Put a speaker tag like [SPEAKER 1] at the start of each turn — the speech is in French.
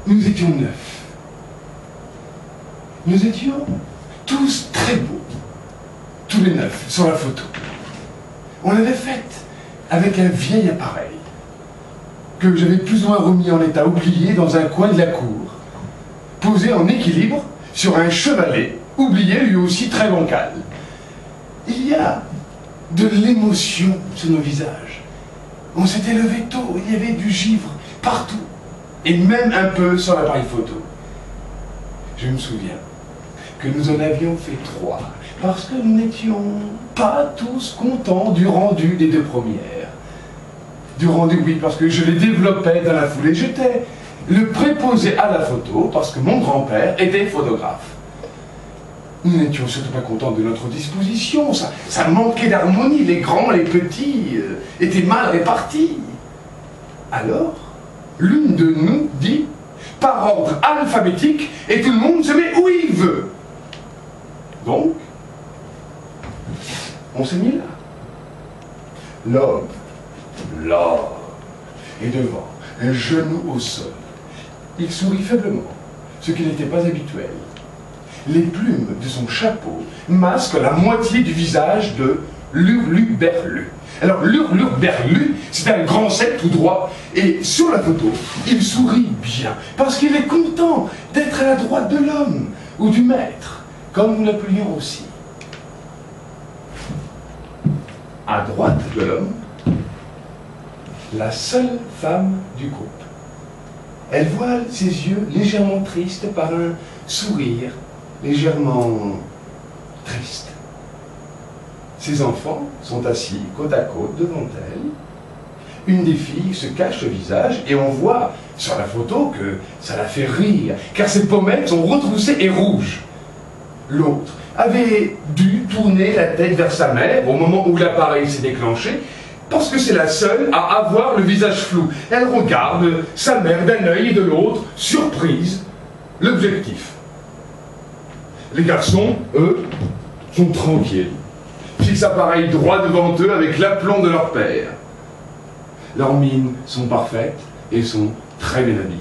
[SPEAKER 1] Nous étions 9. Nous étions tous très beaux, tous les 9, sur la photo. On l'avait faite avec un vieil appareil que j'avais plus ou moins remis en état, oublié dans un coin de la cour, posé en équilibre sur un chevalet, oublié lui aussi très bancal. Il y a de l'émotion sur nos visages. On s'était levé tôt, il y avait du givre partout, et même un peu sur l'appareil photo. Je me souviens que nous en avions fait 3, parce que nous n'étions pas tous contents du rendu des 2 premières. Du rendu, oui, parce que je les développais dans la foulée. J'étais le préposé à la photo, parce que mon grand-père était photographe. Nous n'étions surtout pas contents de notre disposition, ça manquait d'harmonie, les grands, les petits étaient mal répartis. Alors, l'une de nous dit, par ordre alphabétique, et tout le monde se met où il veut. Donc, on s'est mis là. L'homme est devant, un genou au sol. Il sourit faiblement, ce qui n'était pas habituel. Les plumes de son chapeau masquent la moitié du visage de l'Hurluberlu. Alors, l'Hurluberlu, c'est un grand sec tout droit, et sur la photo, il sourit bien, parce qu'il est content d'être à la droite de l'homme, ou du maître, comme Napoléon aussi. À droite de l'homme, la seule femme du groupe. Elle voile ses yeux légèrement tristes par un sourire légèrement triste. Ses enfants sont assis côte à côte devant elle. Une des filles se cache le visage et on voit sur la photo que ça la fait rire, car ses pommettes sont retroussées et rouges. L'autre avait dû tourner la tête vers sa mère au moment où l'appareil s'est déclenché, parce que c'est la seule à avoir le visage flou. Elle regarde sa mère d'un œil et de l'autre, surprise, l'objectif. Les garçons, eux, sont tranquilles, fixent l'appareil droit devant eux avec l'aplomb de leur père. Leurs mines sont parfaites et sont très bien habillées.